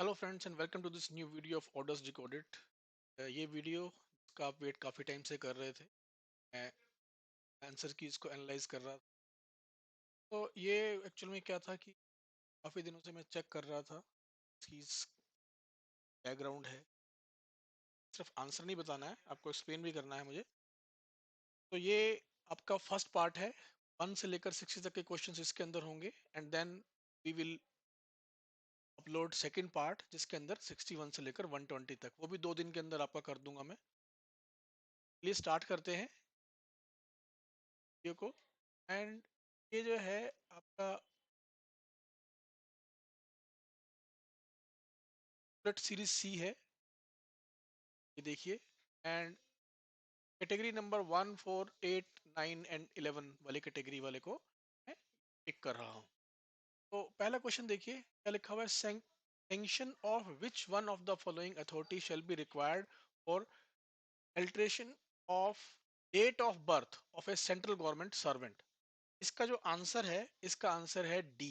Hello friends and welcome to this new video of orders decoded. ये video का आप wait काफ़ी time से कर रहे थे। मैं आंसर की इसको एनालाइज कर रहा था। तो ये एक्चुअल में क्या था कि काफ़ी दिनों से मैं चेक कर रहा था कि बैकग्राउंड है। सिर्फ आंसर नहीं बताना है, आपको एक्सप्लेन भी करना है मुझे। तो ये आपका फर्स्ट पार्ट है। 1 से लेकर 60 तक के क्वेश्चंस इसके अंदर होंगे and then we will upload second part जिसके अंदर 61 से लेकर 120 तक, वो भी 2 दिन के अंदर आपका कर दूंगा मैं। चलिए स्टार्ट करते हैं वीडियो को। एंड ये जो है आपका बुलेट सीरीज सी है, ये देखिए। एंड कैटेगरी नंबर 1, 4, 8, 9 एंड 11 वाले कैटेगरी वाले को मैं टिक कर रहा हूँ। तो पहला क्वेश्चन देखिए क्या लिखा हुआ है। Sanction of which one of the following authority shall be required for alteration of date of birth of a central government servant. इसका जो आंसर है, इसका आंसर है डी,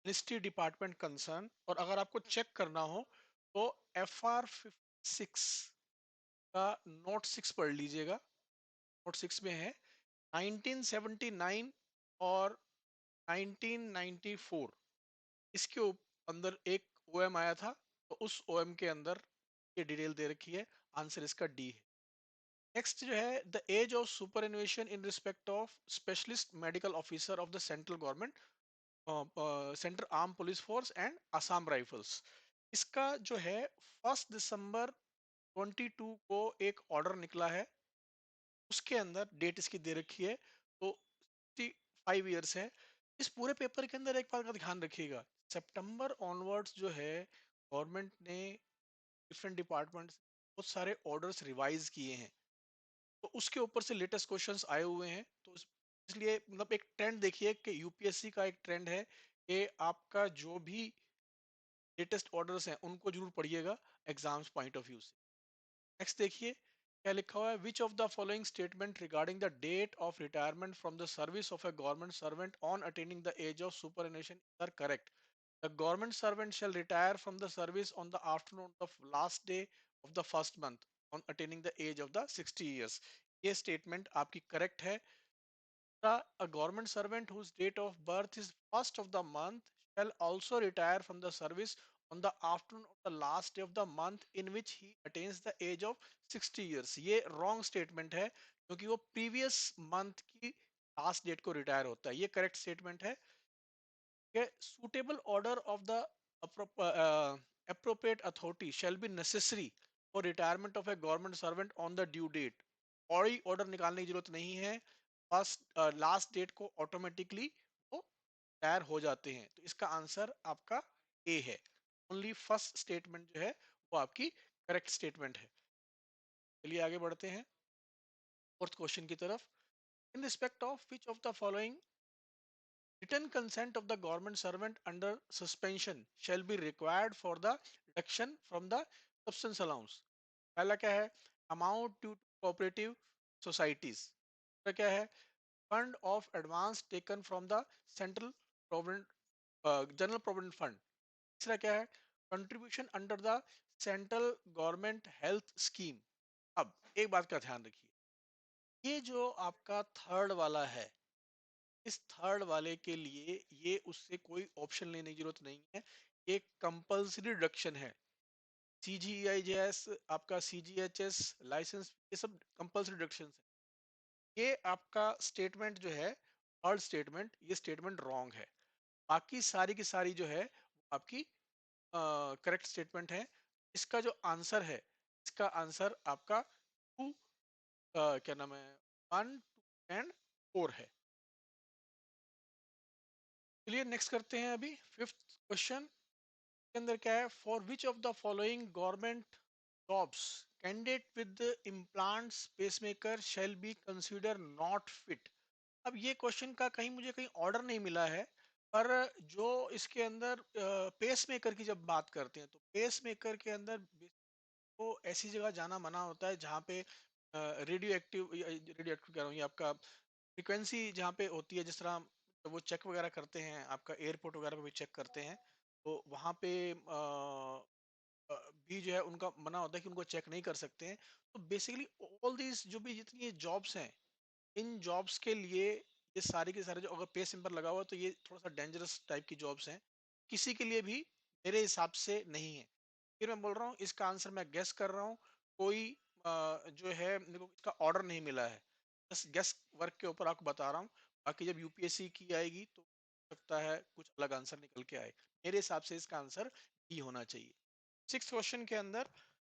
मिनिस्ट्री डिपार्टमेंट कंसर्न। और अगर आपको चेक करना हो तो FR 56 का नोट 6 पढ़ लीजिएगा। नोट 6 में है 1979 और 1994, इसके अंदर एक OM आया था, तो उस OM के अंदर ये डिटेल दे रखी है। आंसर इसका डी है। नेक्स्ट जो है the age of superannuation in respect of specialist medical officer of the central government, central arm police force and Assam rifles. इसका जो है 1 दिसंबर 22 को एक ऑर्डर निकला है, उसके अंदर डेट इसकी दे रखी है, तो 5 इयर्स है। इस पूरे पेपर के अंदर एक बात का ध्यान रखिएगा, सितंबर ऑनवर्ड्स जो है गवर्नमेंट ने डिफरेंट डिपार्टमेंट्स बहुत सारे ऑर्डर्स रिवाइज किए हैं, तो उसके ऊपर से लेटेस्ट क्वेश्चंस आए हुए हैं। तो इसलिए मतलब एक ट्रेंड देखिए कि यूपीएससी का एक ट्रेंड है कि आपका जो भी लेटेस्ट ऑर्डर्स हैं उनको जरूर पढ़िएगा एग्जाम्स पॉइंट ऑफ व्यू से। नेक्स्ट देखिए क्या लिखा हुआ है। Which of the following statement regarding the date of retirement from the service of a government servant on attaining the age of superannuation are correct. The government servant shall retire from the service on the afternoon of last day of the first month on attaining the age of the 60 years। ये statement आपकी correct है। A government servant whose date of birth is first of the month shall also retire from the service on the afternoon of the last day of the month in which he attains the age of 60 years। ये wrong statement है क्योंकि वो previous month की last date को retire होता है। ये correct statement है कि suitable order of the appropriate authority shall be necessary for retirement of a government servant on the due date। और ही ऑर्डर निकालने की जरूरत नहीं है, फर्स्ट लास्ट डेट को ऑटोमेटिकली वो रिटायर हो जाते हैं। तो इसका आंसर आपका ए है। ओनली फर्स्ट स्टेटमेंट जो है वो आपकी करेक्ट स्टेटमेंट है। चलिए आगे बढ़ते हैं फोर्थ क्वेश्चन की तरफ। इन respect of which of the following written consent of the government servant under suspension shall be required for the reduction from the substance allowance। पहला क्या है, अमाउंट टू कोऑपरेटिव सोसाइटीज। क्या है, fund of advance taken from the central provident general provident fund. तीसरा क्या है, contribution under the central government health scheme. अब एक बात का ध्यान रखिए, ये जो आपका थर्ड वाला है, इस थर्ड वाले के लिए ये उससे कोई ऑप्शन लेने की जरूरत नहीं है, ये कंपल्सरी डिडक्शन है। CGIJS, आपका CGHS लाइसेंस, ये सब कंपल्सरी डिडक्शन है। ये आपका स्टेटमेंट जो है, थर्ड स्टेटमेंट, ये स्टेटमेंट रॉन्ग है। बाकी सारी की सारी जो है वो आपकी करेक्ट स्टेटमेंट है। इसका जो आंसर है, इसका आंसर आपका टू, क्या नाम है, 1, 2 एंड 4 है। चलिए नेक्स्ट करते हैं अभी फिफ्थ क्वेश्चन के अंदर क्या है। For which of the following government jobs candidate with implants pacemaker shall be consider not fit. अब ये क्वेश्चन का कहीं मुझे कहीं ऑर्डर नहीं मिला है, पर जो इसके अंदर पेस मेकर की जब बात करते हैं तो पेस मेकर के अंदर तो ऐसी जगह जाना मना होता है जहाँ पे रेडियो एक्टिव कह रहा हूँ, ये आपका फ्रिक्वेंसी जहाँ पे होती है, जिस तरह वो चेक वगैरह करते हैं, आपका एयरपोर्ट वगैरह पे भी चेक करते हैं, तो वहां पे भी जो है उनका मना होता है कि उनको चेक नहीं कर सकते हैं। तो बेसिकली ऑल दीज जो भी जितनी ये जॉब्स हैं, इन जॉब्स के लिए ये सारे के सारे जो अगर पे सिंबल लगा हुआ है तो ये थोड़ा सा डेंजरस टाइप की जॉब्स हैं, किसी के लिए भी मेरे हिसाब से नहीं है। फिर मैं बोल रहा हूँ इसका आंसर मैं गेस कर रहा हूँ। कोई जो है मेरे को इसका ऑर्डर नहीं मिला है, बस गेस वर्क के ऊपर आपको बता रहा हूँ। बाकी जब यूपीएससी की आएगी तो हो सकता है कुछ अलग आंसर निकल के आए। मेरे हिसाब से इसका आंसर बी होना चाहिए। सिक्स क्वेश्चन के अंदर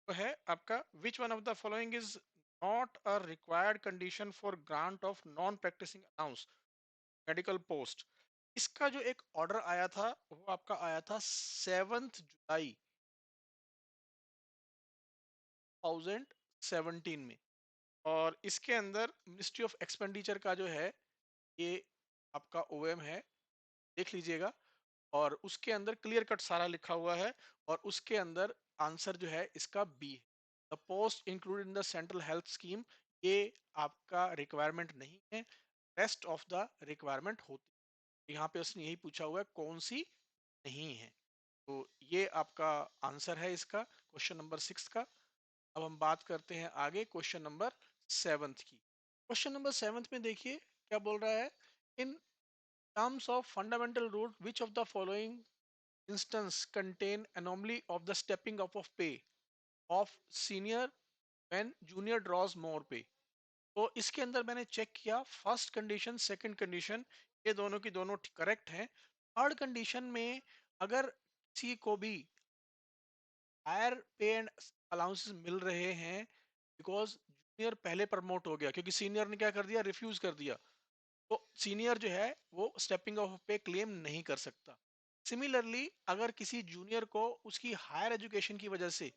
वो है आपका, which one of the following is not a required condition for grant of non practicing allowance medical post. इसका जो एक ऑर्डर आया था वो आपका आया था 7 जुलाई 2017 में। और इसके अंदर मिनिस्ट्री ऑफ एक्सपेंडिचर का जो है ये आपका ओएम है, देख लीजिएगा। और उसके अंदर क्लियर कट सारा लिखा हुआ है। और उसके अंदर आंसर जो है इसका बी है। The post included in the central health scheme, ये आपका रिक्वायरमेंट नहीं है, रेस्ट ऑफ द रिक्वायरमेंट होती है। यहाँ पे उसने यही पूछा हुआ है कौन सी नहीं है। तो ये आपका आंसर है इसका क्वेश्चन नंबर 6 का। अब हम बात करते हैं आगे क्वेश्चन नंबर 7 की। क्वेश्चन नंबर 7 में देखिए क्या बोल रहा है, इन terms of fundamental rule which of the following instance contain anomaly of the stepping up of pay of senior when junior draws more pay। तो इसके अंदर मैंने चेक किया, फर्स्ट कंडीशन सेकंड कंडीशन ये दोनों की दोनों करेक्ट हैं। थर्ड कंडीशन में अगर किसी को भी हायर पे एंड अलाउंसेस मिल रहे हैं बिकॉज जूनियर पहले प्रमोट हो गया क्योंकि सीनियर ने क्या कर दिया, रिफ्यूज कर दिया, तो सीनियर जो है वो स्टेपिंग ऑफ पे क्लेम नहीं कर सकता। सिमिलरली अगर किसी जूनियर को उसकी हायर एजुकेशन की वजह से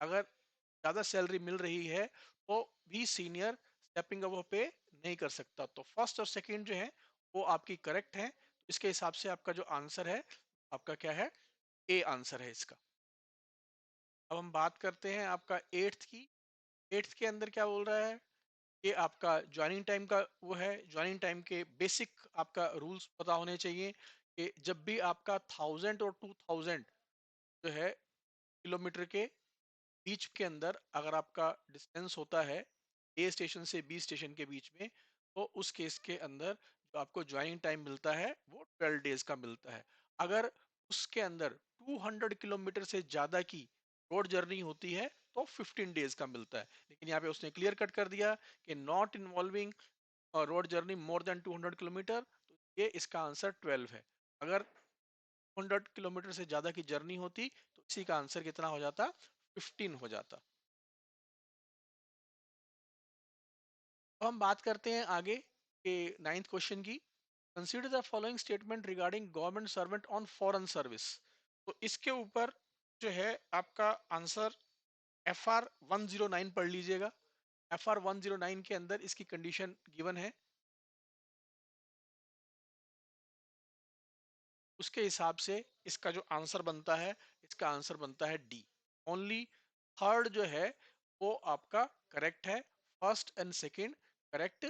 अगर ज्यादा सैलरी मिल रही है तो भी सीनियर स्टेपिंग ऑफ पे नहीं कर सकता। तो फर्स्ट और सेकंड जो है वो आपकी करेक्ट है। इसके हिसाब से आपका जो आंसर है आपका क्या है, ए आंसर है इसका। अब हम बात करते हैं आपका एट्थ की। एट्थ के अंदर क्या बोल रहा है, ये आपका ज्वाइनिंग टाइम का वो है। ज्वाइनिंग टाइम के बेसिक आपका रूल्स पता होने चाहिए कि जब भी आपका 1000 और 2000 जो है किलोमीटर के बीच के अंदर अगर आपका डिस्टेंस होता है ए स्टेशन से बी स्टेशन के बीच में, तो उस केस के अंदर जो आपको ज्वाइनिंग टाइम मिलता है वो 12 डेज का मिलता है। अगर उसके अंदर 200 किलोमीटर से ज्यादा की रोड जर्नी होती है तो 15 डेज का मिलता है। लेकिन यहाँ पे उसने क्लियर कट कर दिया कि not involving road journey more than 200 kilometre, तो ये इसका आंसर 12 है। अगर 100 किलोमीटर से ज्यादा की जर्नी होती तो इसी का आंसर कितना हो जाता, 15 हो जाता। अब हम बात करते हैं आगे के नाइन्थ क्वेश्चन की। Consider the following statement regarding government servant on foreign service. तो इसके ऊपर जो है आपका आंसर FR 109 पढ़ लीजिएगा। FR 109 के अंदर इसकी कंडीशन गिवन है, उसके हिसाब से इसका जो आंसर बनता है, इसका आंसर बनता है डी। ओनली थर्ड जो है वो आपका करेक्ट है, first and second correct.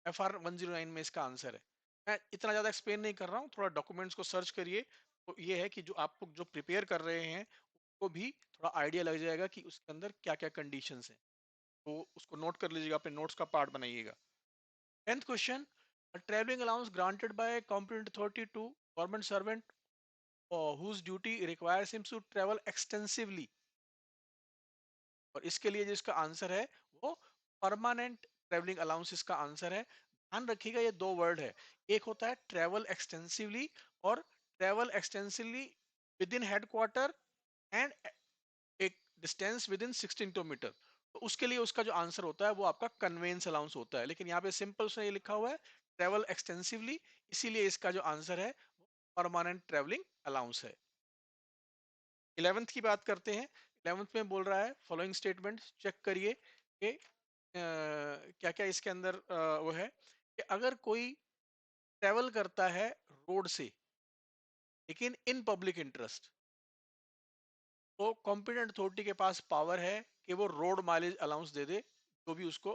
FR 109 में इसका आंसर है। मैं इतना ज्यादा एक्सप्लेन नहीं कर रहा हूँ, थोड़ा डॉक्यूमेंट्स को सर्च करिए तो ये है कि जो आप लोग जो प्रिपेयर कर रहे हैं उसको भी थोड़ा आइडिया लग जाएगा कि उसके अंदर क्या क्या कंडीशंस हैं। तो उसको नोट कर लीजिएगा, अपने नोट्स का पार्ट बनाइएगा। 10th question, travelling allowance granted by competent authority to government servant whose duty requires him to travel extensively। और इसके लिए जो इसका आंसर है वो परमानेंट ट्रेवलिंग अलाउंस इसका आंसर है। ध्यान रखिएगा ये दो वर्ड है, एक होता है ट्रेवल एक्सटेंसिवली और travel extensively with in headquarter and एक डिस्टेंस विद इन 16 किलोमीटर। तो उसके लिए उसका जो आंसर होता है वो आपका कन्वेंस अलाउंस होता है। लेकिन यहाँ पे सिंपल से ये लिखा हुआ है ट्रेवल एक्सटेंसिवली, इसीलिए इसका जो आंसर है परमानेंट ट्रेवलिंग अलाउंस है। 11th की बात करते हैं। 11th में बोल रहा है फॉलोइंग स्टेटमेंट चेक करिए कि क्या क्या इसके अंदर वो है कि अगर कोई ट्रेवल करता है रोड से लेकिन इन पब्लिक इंटरेस्ट, तो कॉम्पिटेंट अथॉरिटी के पास पावर है कि वो रोड माइलेज अलाउंस दे दे जो भी उसको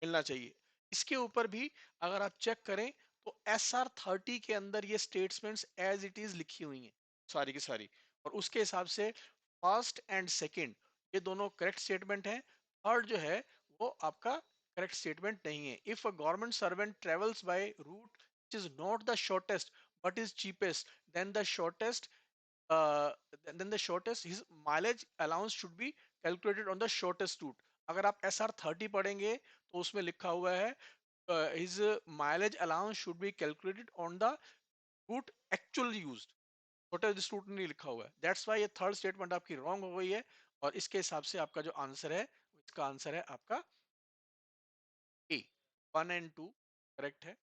मिलना चाहिए। इसके ऊपर भी अगर आप चेक करें तो SR30 के अंदर ये स्टेटमेंट्स एज इट इज लिखी हुई हैं सारी की सारी, और उसके हिसाब से फर्स्ट एंड सेकंड ये दोनों करेक्ट स्टेटमेंट हैं। थर्ड जो है वो आपका करेक्ट स्टेटमेंट नहीं है। If a government servant travels by route which is not the shortest but is cheapest, then the shortest uh, his mileage allowance should be calculated on the shortest route। अगर आप SR30 पढ़ेंगे तो उसमें लिखा हुआ है his mileage allowance should be calculated on the route actually used, shortest route नहीं लिखा हुआ है। दैट्स वाई ये थर्ड स्टेटमेंट आपकी रॉन्ग हो गई है, और इसके हिसाब से आपका जो आंसर है, इसका आंसर है आपका ए, 1 और 2 करेक्ट है।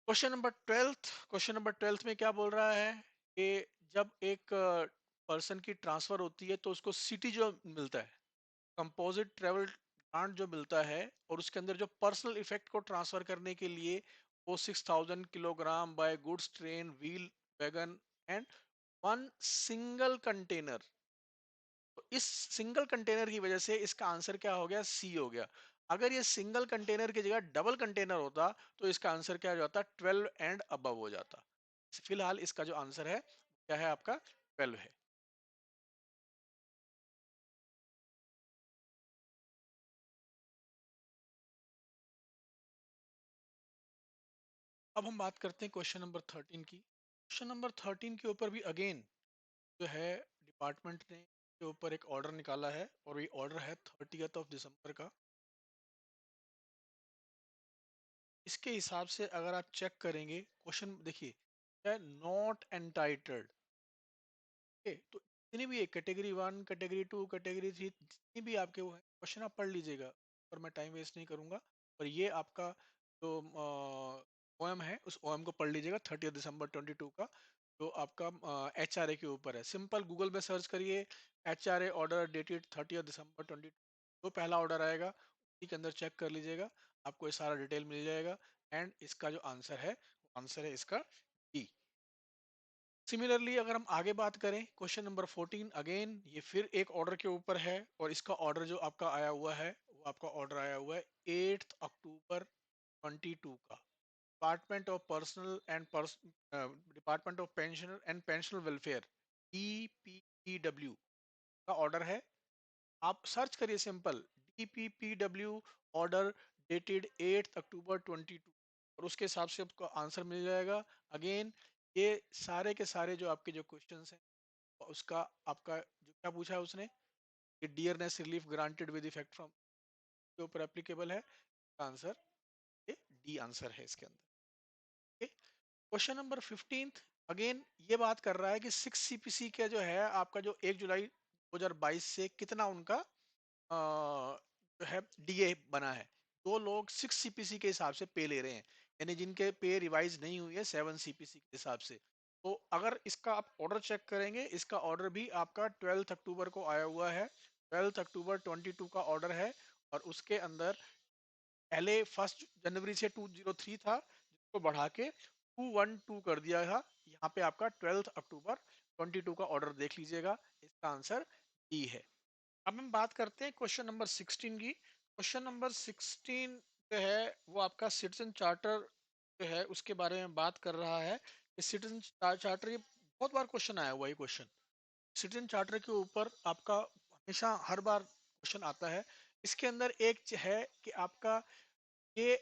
क्वेश्चन नंबर 12 में क्या बोल रहा है कि जब एक पर्सन की ट्रांसफर होती है तो उसको सिटी जो मिलता है, कंपोजिट ट्रेवल ग्रांट जो मिलता है, और उसके अंदर जो पर्सनल इफेक्ट को ट्रांसफर करने के लिए वो 6000 kilogram by goods train wheel wagon and one single container. तो इस सिंगल कंटेनर की वजह से इसका आंसर क्या हो गया, सी हो गया। अगर ये सिंगल कंटेनर की जगह डबल कंटेनर होता तो इसका आंसर क्या हो जाता, 12 एंड अबव हो जाता। फिलहाल इसका जो आंसर है क्या है आपका, 12 है। अब हम बात करते हैं क्वेश्चन नंबर 13 की। क्वेश्चन नंबर 13 के ऊपर भी अगेन जो है डिपार्टमेंट ने के ऊपर एक ऑर्डर निकाला है, और ये ऑर्डर है 30 दिसंबर का। इसके हिसाब से अगर आप चेक करेंगे क्वेश्चन देखिए, नॉट एंटाइटल्ड, तो जितनी भी कैटेगरी 1 कैटेगरी 2 कैटेगरी 3 जितनी भी आपके वो है क्वेश्चन आप पढ़ लीजिएगा, और मैं टाइम वेस्ट नहीं करूंगा। और ये आपका जो ओएम है उस ओएम को पढ़ लीजिएगा 30 दिसंबर 2022 का, जो आपका HRA के ऊपर है। सिंपल गूगल में सर्च करिए HRA ऑर्डर डेटेड 30 दिसंबर 2022, जो पहला ऑर्डर आएगा उसी के अंदर चेक कर लीजिएगा, आपको ये सारा डिटेल मिल जाएगा। एंड इसका जो आंसर है, आंसर है इसका डी। सिमिलरली अगर हम आगे बात करें क्वेश्चन नंबर 14, अगेन ये फिर एक ऑर्डर के ऊपर है, और इसका ऑर्डर जो आपका आया हुआ है वो आपका ऑर्डर आया हुआ है 8 अक्टूबर 2022 का। Department of pension and pensioner welfare, DPPW का ऑर्डर है। आप सर्च करिए सिंपल DPPW ऑर्डर डेटेड 8 अक्टूबर 2022, और उसके हिसाब से आपको आंसर मिल जाएगा। अगेन ये सारे के सारे जो आपके जो क्वेश्चंस हैं उसका आपका जो क्या पूछा है उसने, कि dearness relief granted with effect from के ऊपर एप्लीकेबल है। आंसर ये डी आंसर है इसके अंदर। क्वेश्चन नंबर 15 अगेन ये बात कर रहा है कि 6 CPC का जो है आपका जो 1 जुलाई 2022 से कितना उनका जो है डीए बना है। दो लोग 6 CPC के हिसाब से पे ले रहे हैं, यानी जिनके पे रिवाइज नहीं हुई है 7 CPC के हिसाब से। तो अगर इसका आप ऑर्डर चेक करेंगे, इसका ऑर्डर भी आपका 12 अक्टूबर को आया हुआ है, 12 अक्टूबर 2022 का ऑर्डर है। और उसके अंदर पहले 1 जनवरी से 203 था, जिसको बढ़ा के 212 कर दिया था। यहाँ पे आपका 12 अक्टूबर 2022 का ऑर्डर देख लीजिएगा, इसका आंसर डी है। अब हम बात करते हैं क्वेश्चन नंबर 16 की। क्वेश्चन नंबर 16 जो है वो आपका सिटीजन चार्टर जो है उसके बारे में बात कर रहा है। सिटीजन चार्टर ये बहुत बार क्वेश्चन आया हुआ है, ये क्वेश्चन सिटीजन चार्टर के ऊपर आपका हमेशा हर बार क्वेश्चन आता है। इसके अंदर एक है कि आपका ये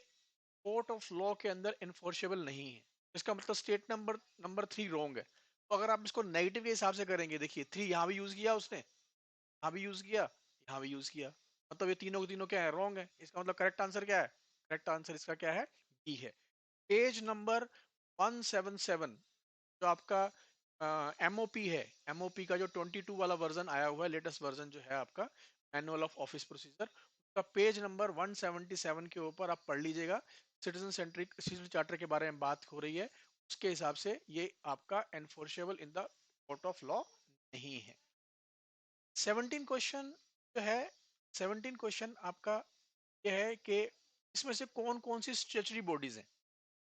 कोर्ट ऑफ लॉ के अंदर इन्फोर्सेबल नहीं है, इसका मतलब स्टेट नंबर 3 रॉन्ग है। तो अगर आप इसको नेगेटिव के हिसाब से करेंगे, देखिए 3 यहाँ भी यूज किया उसने, यहाँ भी यूज किया, यहाँ भी यूज किया, मतलब ये तीनों के तीनों क्या है, रॉन्ग है। इसका मतलब करेक्ट आंसर क्या है, करेक्ट आंसर इसका क्या है, डी है। पेज नंबर 177 जो आपका एमओपी है, एमओपी का जो 22 वाला वर्जन आया हुआ है, लेटेस्ट वर्जन जो है आपका मैनुअल ऑफ ऑफिस प्रोसीजर, उसका पेज नंबर 177 के ऊपर आप पढ़ लीजिएगा। सिटीजन सेंट्रिक सिटीजन चार्टर के बारे में बात हो रही है, उसके हिसाब से ये आपका enforceable in the court of law नहीं है। 17 क्वेश्चन जो है, 17 क्वेश्चन आपका यह है कि इसमें से कौन कौन सी स्टेचुटरी बॉडीज हैं।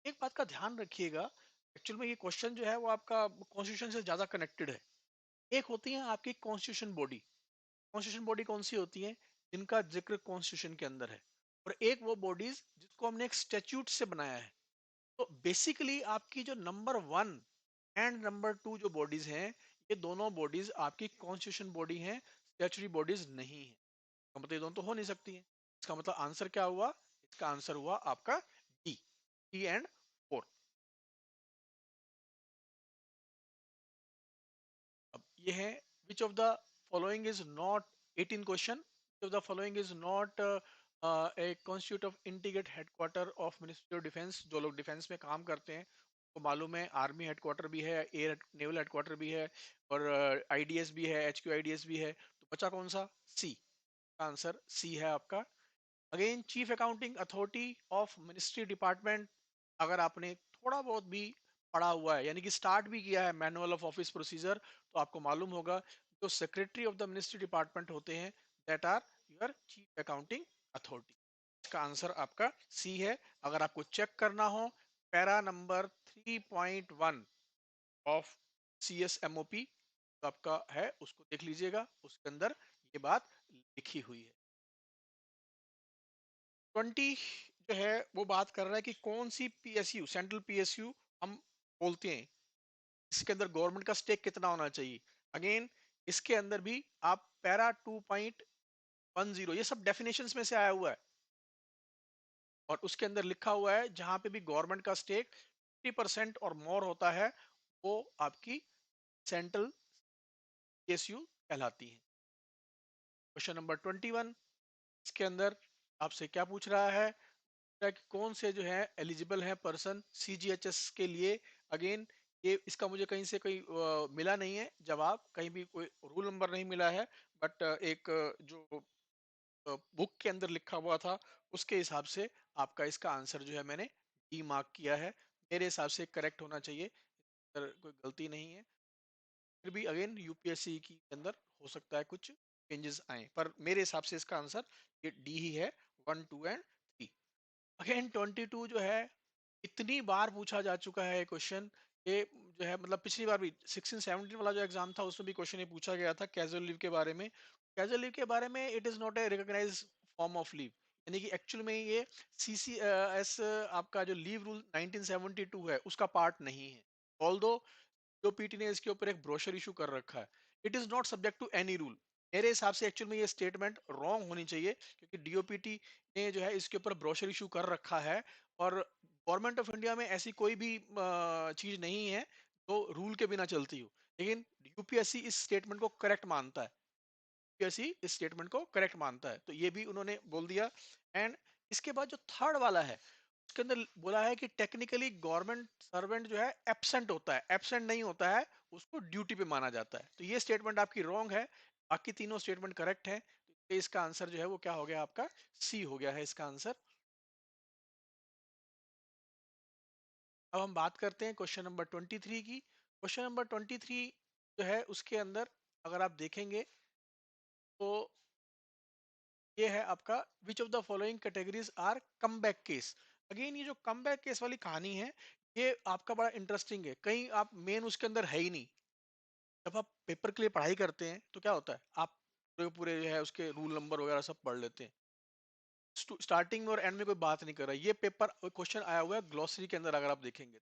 एक बात का ध्यान रखिएगा, एक्चुअल में ये क्वेश्चन जो है वो आपका कॉन्स्टिट्यूशन से ज्यादा कनेक्टेड है। एक होती है आपकी कॉन्स्टिट्यूशन बॉडी, कॉन्स्टिट्यूशन बॉडी कौन सी होती है, जिनका जिक्र कॉन्स्टिट्यूशन के अंदर है। और एक वो बॉडीज जिसको हमने एक स्टैट्यूट से बनाया है। तो बेसिकली आपकी जो नंबर 1 एंड नंबर 2 जो बॉडीज हैं, ये दोनों बॉडीज आपकी कॉन्स्टिट्यूशन बॉडी हैं, स्टैट्यूटरी बॉडीज नहीं है। इसका मतलब ये दोनों तो हो नहीं सकती हैं। इसका मतलब आंसर क्या हुआ? इसका आंसर हुआ आपका डी, 3 और 4। अब ये है, which of the following is not, 18 question, of the following is not A constitute of integrate headquarter of ministry of defence. जो लोग डिफेंस में काम करते हैं तो मालूम है, आर्मी हेडक्वार्टर भी है, एयर नेवल हेडक्वार्टर भी है, और आईडीएस भी है, एचक्यू आईडीएस भी है। तो बचा कौन सा? सी। आंसर सी है आपका। Again, chief accounting authority of ministry department, अगर आपने थोड़ा बहुत भी पढ़ा हुआ है, यानी कि स्टार्ट भी किया है मैनुअल ऑफ ऑफिस प्रोसीजर, तो आपको मालूम होगा जो secretary of the ministry department होते हैं, that are your chief accounting authority. इसका आंसर आपका सी है। अगर आपको चेक करना हो, para number 3.1 of C S M O P आपका है, उसको देख लीजिएगा, उसके अंदर ये बात लिखी हुई है। 20 जो है वो बात कर रहा है कि कौन सी पीएसयू, सेंट्रल पीएसयू हम बोलते हैं, इसके अंदर गवर्नमेंट का स्टेक कितना होना चाहिए। अगेन, इसके अंदर भी आप पैरा 2.10, ये सब डेफिनेशंस में से आया हुआ है, और उसके अंदर लिखा हुआ है जहां पे भी गवर्नमेंट का स्टेक 50% और मोर होता है, वो आपकी सेंट्रल पीएसयू कहलाती है। क्वेश्चन नंबर 21, इसके अंदर आपसे क्या पूछ रहा है कि कौन से जो है एलिजिबल है पर्सन सीजीएचएस के लिए। अगेन, ये इसका मुझे कहीं से कहीं मिला नहीं है जवाब, कहीं भी कोई रूल नंबर नहीं मिला है, बट एक जो बुक के अंदर लिखा हुआ था उसके हिसाब से आपका इसका आंसर जो है मैंने डी मार्क किया है। मेरे हिसाब से करेक्ट होना चाहिए, अगर कोई गलती नहीं है। फिर भी अगेन यूपीएससी के अंदर हो सकता है कुछ चेंजेस आए, पर मेरे हिसाब से इसका आंसर ये डी ही है, 1, 2 एंड 3। अगेन 22 जो है, इतनी बार पूछा जा चुका है क्वेश्चन, ये जो है मतलब पिछली बार भी 16-17 वाला जो एग्जाम था उसमें भी क्वेश्चन ये पूछा गया था कैजुअल लीव के बारे में। कैजुअल लीव के बारे में, it is not a recognize form of leave, यानी कि एक्चुअल में ये सीसी एस आपका जो लीव रूल 1972 है उसका पार्ट नहीं है। ऑल्दो डीओपीटी ने इसके ऊपर एक ब्रोशर इशू कर रखा है, it is not subject to any rule. मेरे हिसाब से एक्चुअल में ये स्टेटमेंट रॉन्ग होनी चाहिए, क्योंकि डीओपीटी ने जो है इसके ऊपर ब्रोशर इशू कर रखा है, और गवर्नमेंट ऑफ इंडिया में ऐसी कोई भी चीज नहीं है जो रूल के बिना चलती हो। लेकिन यूपीएससी इस स्टेटमेंट को करेक्ट मानता है, यूपीएससी इस स्टेटमेंट को करेक्ट मानता है, तो ये भी उन्होंने बोल दिया। एंड इसके बाद जो थर्ड वाला है, उसके अंदर बोला है कि टेक्निकली गवर्नमेंट सर्वेंट जो है एब्सेंट होता है, एब्सेंट नहीं होता है, उसको ड्यूटी पे माना जाता है। तो ये स्टेटमेंट आपकी रॉन्ग है, बाकी तीनों स्टेटमेंट करेक्ट है। तो इसका आंसर जो है वो क्या हो गया आपका? सी हो गया है इसका आंसर। अब हम बात करते हैं क्वेश्चन नंबर 23 की। क्वेश्चन नंबर 23 जो है उसके अंदर अगर आप देखेंगे तो ये है आपका, which of the following categories are comeback case. Again, ये जो कमबैक केस वाली कहानी है, ये आपका बड़ा इंटरेस्टिंग है, कहीं आप मेन उसके अंदर है ही नहीं। जब आप पेपर के लिए पढ़ाई करते हैं तो क्या होता है, आप पूरे पूरे जो है उसके रूल नंबर वगैरह सब पढ़ लेते हैं, स्टार्टिंग में और एंड में कोई बात नहीं कर रहा है। ये पेपर क्वेश्चन आया हुआ है ग्लॉसरी के अंदर, अगर आप देखेंगे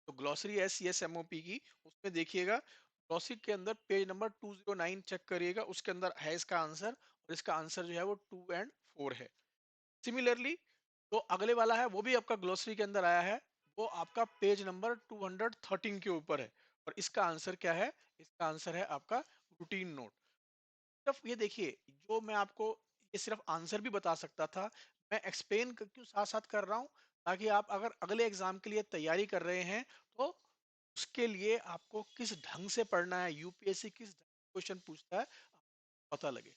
तो ग्लॉसरी है C S M O P की, उसमें देखिएगा ग्लॉसरी के अंदर पेज नंबर 209 चेक करिएगा, उसके अंदर है इसका आंसर, और इसका आंसर जो है वो 2 एंड 4 है। सिमिलरली तो अगले वाला है, वो भी आपका ग्लोसरी के अंदर आया है, वो आपका पेज नंबर 213 के ऊपर है, और इसका आंसर क्या है? इसका आंसर है आपका रूटीन नोट। सिर्फ ये देखिए, जो मैं आपको ये सिर्फ आंसर भी बता सकता था, मैं एक्सप्लेन क्यों साथ साथ कर रहा हूँ, ताकि आप अगर अगले एग्जाम के लिए तैयारी कर रहे हैं तो उसके लिए आपको किस ढंग से पढ़ना है, यूपीएससी किस क्वेश्चन पूछता है, पता लगे।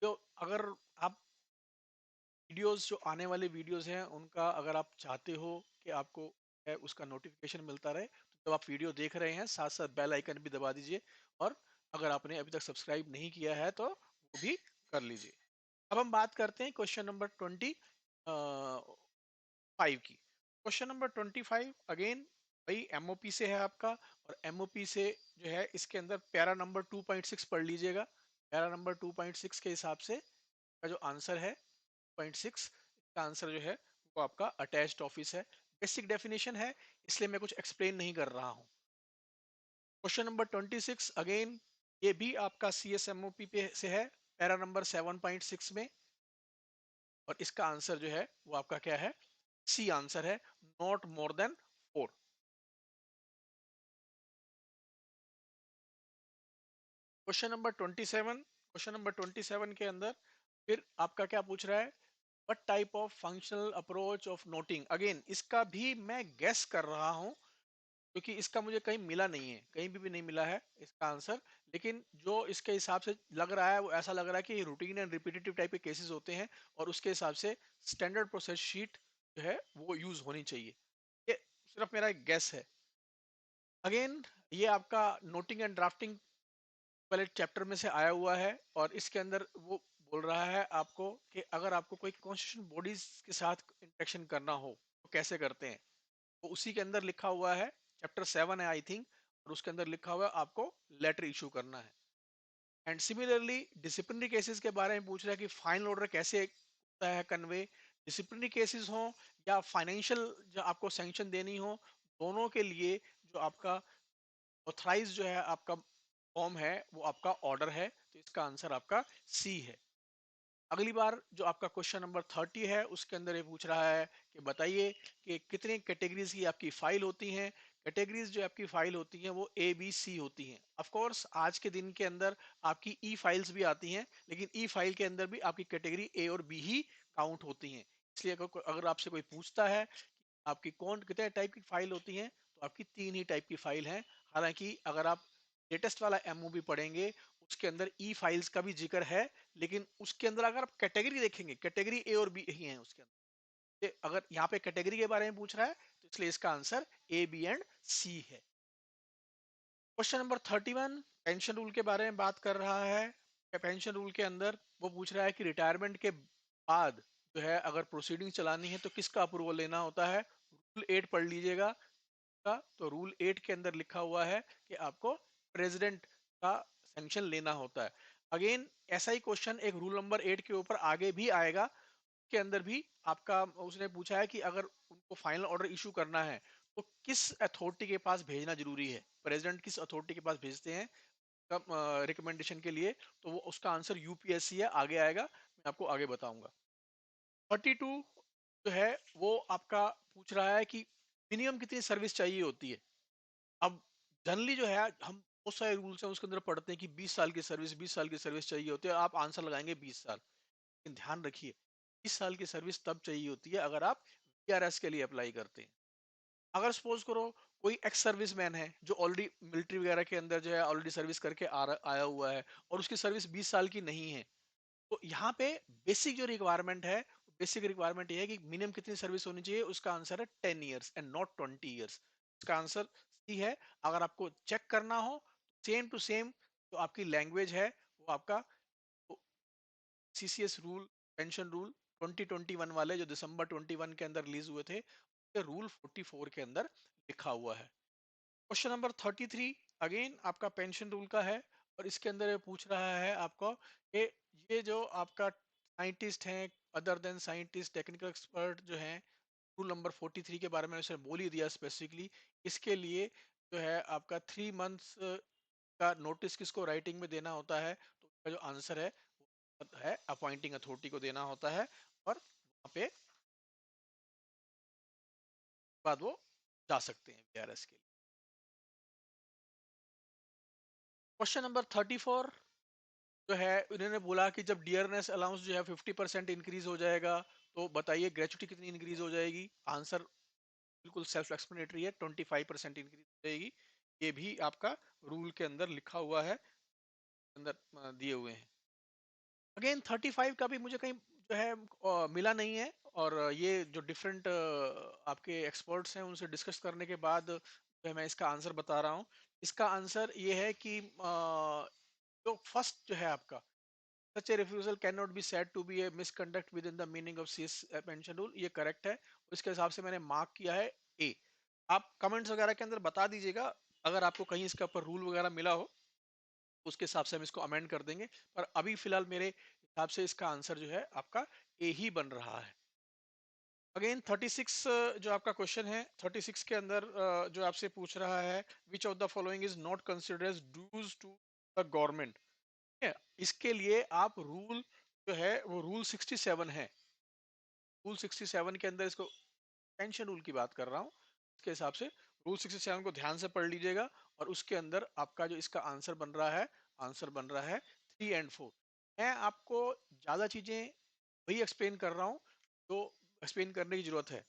तो अगर आप वीडियोस, जो आने वाले वीडियोस हैं उनका अगर आप चाहते हो कि आपको उसका नोटिफिकेशन मिलता रहे, तो जब आप वीडियो देख रहे हैं साथ साथ बेल आइकन भी दबा दीजिए, और अगर आपने अभी तक सब्सक्राइब नहीं किया है तो वो भी कर लीजिए। अब हम बात करते हैं क्वेश्चन नंबर 25 की। क्वेश्चन नंबर 25 अगेन भाई एमओपी से है आपका, और एमओपी से जो है इसके अंदर पैरा नंबर 2.6 पढ़ लीजिएगा। पैरा नंबर 2.6 के हिसाब से का जो आंसर है 7.6 का आंसर जो है वो आपका अटैच्ड ऑफिस है। बेसिक डेफिनेशन है, इसलिए मैं कुछ एक्सप्लेन नहीं कर रहा हूँ। क्वेश्चन नंबर 26 अगेन, ये भी आपका CSMOP पे से है, पैरा नंबर 7.6 में, और इसका आंसर जो है वो आपका क्या है, सी आंसर है, not more than 4। Question number 27 के अंदर फिर आपका क्या पूछ रहा है, what type of functional approach of noting. Again इसका भी मैं गेस कर रहा हूं, क्योंकि इसका मुझे कहीं मिला नहीं है, कहीं भी नहीं मिला है इसका आंसर। लेकिन जो इसके हिसाब से लग रहा है वो ऐसा लग रहा है कि रूटीन एंड रिपीटेटिव टाइप के केसेस होते हैं, और उसके हिसाब से स्टैंडर्ड प्रोसेस शीट जो है वो यूज होनी चाहिए। ये सिर्फ मेरा एक गेस है। अगेन ये आपका नोटिंग एंड ड्राफ्टिंग वाले चैप्टर में से आया हुआ है, और इसके अंदर वो बोल रहा है आपको कि अगर आपको कोई कॉन्स्टिट्यूशन बॉडीज के साथ इंटरेक्शन करना हो तो कैसे करते हैं। तो उसी के अंदर लिखा हुआ है, चैप्टर 7 है आई थिंक, और उसके अंदर लिखा हुआ है आपको लेटर इशू करना है। एंड सिमिलरली डिसिप्लिनरी केसेस के बारे में पूछ रहा है कि फाइनल ऑर्डर कैसे होता है कन्वे। डिसिप्लिनरी केसेस हो या फाइनेंशियल जो आपको सैंक्शन देनी हो, दोनों के लिए जो आपका ऑथराइज जो है आपका फॉर्म है वो आपका ऑर्डर है, तो इसका आंसर आपका सी है। अगली बार जो आपका क्वेश्चन नंबर 30 है उसके अंदर ये पूछ रहा है कि बताइए कि कितने कैटेगरीज की आपकी फाइल होती हैं। कैटेगरीज जो आपकी फाइल होती हैं वो A B C होती हैं। ऑफ कोर्स आज के दिन के अंदर आपकी ई फाइल्स भी आती हैं, लेकिन ई फाइल के अंदर भी आपकी कैटेगरी A और B ही काउंट होती हैं। इसलिए अगर आपसे कोई पूछता है आपकी कौन कितने टाइप की फाइल होती हैं, तो आपकी 3 ही टाइप की फाइल हैं। हालांकि अगर आप लेटेस्ट वाला MOP पढ़ेंगे उसके अंदर ई फाइल्स का भी जिक्र है, लेकिन उसके अंदर अगर आप कैटेगरी देखेंगे, कैटेगरी A और B ही है उसके अंदर। अगर यहाँ पे कैटेगरी के बारे में पूछ रहा है तो इसलिए इसका answer A B and C है। क्वेश्चन नंबर 31 पेंशन रूल के बारे में बात कर रहा है। पेंशन रूल के अंदर वो पूछ रहा है कि रिटायरमेंट के बाद जो है अगर प्रोसीडिंग चलानी है तो किसका अप्रूवल लेना होता है। रूल 8 पढ़ लीजिएगा का, तो रूल 8 के अंदर लिखा हुआ है कि आपको प्रेसिडेंट का सैंक्शन लेना होता है। अगेन ऐसा ही क्वेश्चन एक रूल नंबर 8 के ऊपर आगे भी आएगा, के अंदर भी आपका उसने पूछा है कि अगर उनको फाइनल ऑर्डर इशू करना है तो किस अथॉरिटी के पास भेजना जरूरी है, प्रेसिडेंट किस अथॉरिटी के पास भेजते हैं कब रिकमेंडेशन के लिए। तो वो उसका आंसर UPSC है, आगे आएगा, मैं आपको आगे बताऊंगा। 32 जो है वो आपका पूछ रहा है कि मिनिमम कितनी सर्विस चाहिए होती है। अब जनरली जो है हम बहुत सारे रूल्स हैं उसके अंदर पढ़ते हैं कि 20 साल की सर्विस, 20 साल की सर्विस चाहिए होती है, आप आंसर लगाएंगे 20 साल। लेकिन ध्यान रखिए 20 साल की सर्विस तब चाहिए होती है अगर आप VRS के लिए अप्लाई करते हैं। अगर सपोज करो कोई एक्स सर्विस मैन है जो ऑलरेडी मिलिट्री वगैरह के अंदर जो है ऑलरेडी सर्विस करके आया हुआ है और उसकी सर्विस 20 साल की नहीं है, तो यहाँ पे बेसिक जो रिक्वायरमेंट है, बेसिक रिक्वायरमेंट ये है कि मिनिमम कितनी सर्विस होनी चाहिए। उसका आंसर है 10 years एंड नॉट 20 years। इसका आंसर सी है। अगर आपको चेक करना हो सेम टू सेम जो आपकी लैंग्वेज है वो आपका CCS रूल, पेंशन रूल 2021 वाले जो दिसंबर 21 के अंदर रिलीज हुए थे, रूल 44 के अंदर लिखा हुआ है। क्वेश्चन नंबर 33 अगेन आपका पेंशन रूल का है, और इसके अंदर ये पूछ रहा है आपको कि ये जो आपका साइंटिस्ट हैं, other than scientist technical expert जो हैं, रूल नंबर 43 के बारे में उसने बोल ही दिया स्पेसिफिकली। इसके लिए जो है आपका 3 months का नोटिस किसको राइटिंग में देना होता है, तो उसका जो आंसर है अपॉइंटिंग अथॉरिटी को देना होता है, और वहाँ पे बाद वो जा सकते हैं VRS के लिए। क्वेश्चन नंबर 34 जो है उन्होंने बोला कि जब डियरनेस अलाउंस जो है 50% इंक्रीज हो जाएगा तो बताइए ग्रेचुटी कितनी इंक्रीज हो जाएगी। आंसर बिल्कुल सेल्फ एक्सप्लेनेटरी है, 25% इंक्रीज हो जाएगी। ये भी आपका रूल के अंदर लिखा हुआ है, अंदर दिए हुए हैं। अगेन 35 का भी मुझे कहीं जो है मिला नहीं है, और ये जो डिफरेंट आपके एक्सपर्ट्स हैं उनसे डिस्कस करने के बाद जो है मैं इसका आंसर बता रहा हूँ। इसका आंसर ये है कि जो फर्स्ट जो है आपका such a refusal can not be said to be a misconduct within the meaning of CS pension rule, ये करेक्ट है। इसके हिसाब से मैंने मार्क किया है A। आप कमेंट्स वगैरह के अंदर बता दीजिएगा अगर आपको कहीं इसके ऊपर रूल वगैरह मिला हो, उसके हिसाब से हम इसको अमेंड कर देंगे। पर अभी फिलहाल मेरे हिसाब से इसका आंसर जो है आपका ए ही बन रहा है। अगेन 36 जो आपका क्वेश्चन है, 36 के अंदर जो आपसे पूछ रहा है, which of the following is not considered as dues to the government. है, इसके लिए आप रूल जो है वो रूल 67 है। रूल 67 के अंदर इसको पेंशन रूल की बात कर रहा हूँ, इसके हिसाब से रूल 67 को ध्यान से पढ़ लीजिएगा। और उसके अंदर आपका जो इसका आंसर बन रहा है, आंसर बन रहा है 3 और 4। मैं आपको ज्यादा चीजें वही एक्सप्लेन कर रहा हूँ जो एक्सप्लेन करने की जरूरत है।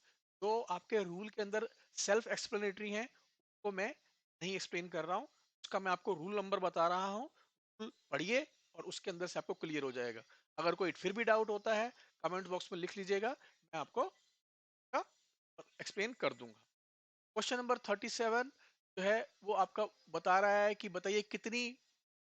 तो आपके रूल के अंदर सेल्फ एक्सप्लेनेटरी है, वो मैं नहीं एक्सप्लेन कर रहा हूँ, उसका मैं आपको रूल नंबर बता रहा हूँ। रूल पढ़िए और उसके अंदर से आपको क्लियर हो जाएगा। अगर कोई फिर भी डाउट होता है, कमेंट बॉक्स में लिख लीजिएगा, मैं आपको एक्सप्लेन कर दूंगा। क्वेश्चन नंबर 37 जो है वो आपका बता रहा है कि बताइए कितनी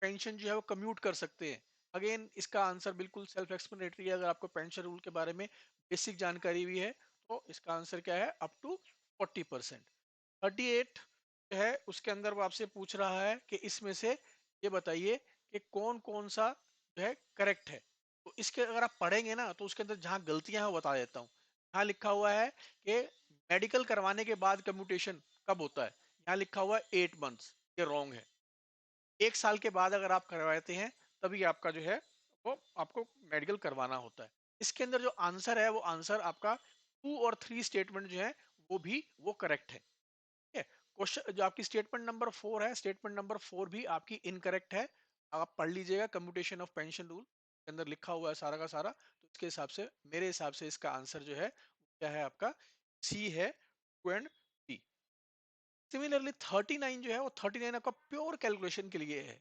पेंशन जो है वो कम्यूट कर सकते हैं। अगेन इसका आंसर बिल्कुल सेल्फ एक्सप्लेनेटरी है। अगर आपको पेंशन रूल के बारे में बेसिक जानकारी भी है तो इसका आंसर क्या है, अप टू 40%। 38 जो है उसके अंदर वो आपसे पूछ रहा है कि इसमें से ये बताइए कि कौन कौन सा जो है करेक्ट है। तो इसके अगर आप पढ़ेंगे ना तो उसके अंदर जहां गलतियां हैं वो बता देता हूँ। यहाँ लिखा हुआ है कि मेडिकल करवाने के बाद कम्यूटेशन कब होता है, यहाँ लिखा हुआ है 8 मंथ्स, ये रॉन्ग है। 1 साल के बाद अगर आप करवाते हैं तभी आपका जो है वो आपको मेडिकल करवाना होता है। इसके अंदर जो आंसर है वो आंसर आपका 2 और 3 स्टेटमेंट जो है वो भी वो करेक्ट है। ठीक है। क्वेश्चन जो आपकी स्टेटमेंट नंबर 4 है, स्टेटमेंट नंबर 4 भी आपकी इनकरेक्ट है। आप पढ़ लीजिएगा, कम्यूटेशन ऑफ पेंशन रूल के अंदर लिखा हुआ है सारा का सारा। तो इसके हिसाब से, मेरे हिसाब से इसका आंसर जो है क्या है आपका, सी है, 2 एंड 3। सिमिलरली 39 जो है वो 39 आपका प्योर कैलकुलेशन के लिए है।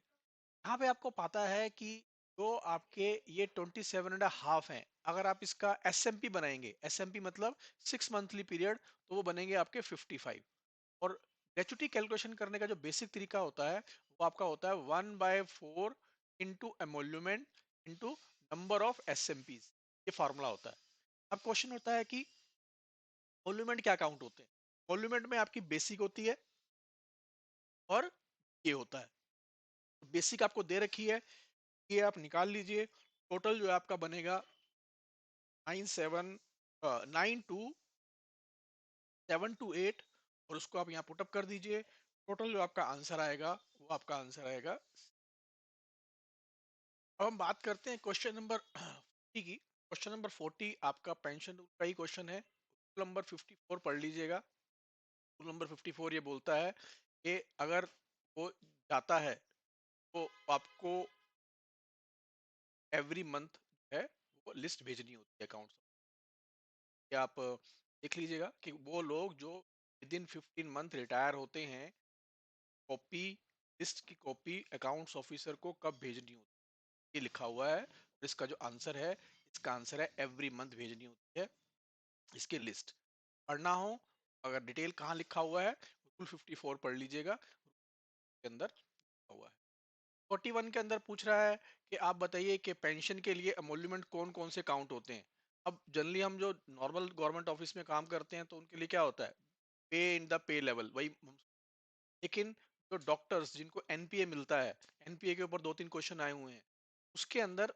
यहाँ पे आपको पता है कि जो आपके ये 27.5 है, अगर आप इसका एस एम पी बनाएंगे, एस एम पी मतलब 6 मंथली पीरियड, तो वो बनेंगे आपके 55। और ग्रेचुटी कैलकुलेशन करने का जो बेसिक तरीका होता है वो आपका होता है 1/4 into emolument into number of S M Ps, ये फॉर्मूला होता है। अब क्वेश्चन होता है कि एमोल्यूमेंट क्या काउंट होते हैं। एमोल्यूमेंट में आपकी बेसिक होती है और ये होता है। बेसिक आपको दे रखी है, ये आप निकाल लीजिए। टोटल जो है आपका बनेगा 9 7 9 2 7 2 8, और उसको आप यहाँ पुटअप कर दीजिए। टोटल जो आपका आंसर आएगा वो आपका आंसर आएगा। अब हम बात करते हैं क्वेश्चन नंबर 40 की। क्वेश्चन नंबर 40 आपका पेंशन रूल का ही क्वेश्चन है। रूल नंबर 54 पढ़ लीजिएगा। रूल नंबर 54 ये बोलता है कि अगर वो जाता है तो आपको एवरी मंथ है वो लिस्ट भेजनी होती है अकाउंट। कि आप देख लीजिएगा कि वो लोग जो विद इन 15 मंथ रिटायर होते हैं, कॉपी, लिस्ट की कॉपी अकाउंट्स ऑफिसर को कब भेजनी होती है, ये लिखा हुआ है। और इसका जो आंसर है, इसका आंसर है एवरी मंथ भेजनी होती है इसकी लिस्ट। पढ़ना हो, अगर डिटेल कहाँ लिखा हुआ है, रूल 54 पढ़ लीजिएगा, के अंदर लिखा हुआ है। 41 के अंदर पूछ रहा है कि आप बताइए कि पेंशन के लिए एमोल्यूमेंट कौन कौन से काउंट होते हैं। अब जनरली हम जो नॉर्मल गवर्नमेंट ऑफिस में काम करते हैं तो उनके लिए क्या होता है, पे इन द पे लेवल, वही लेकिन जो डॉक्टर्स जिनको एनपीए मिलता है, एनपीए के ऊपर 2 3 क्वेश्चन आए हुए हैं, उसके अंदर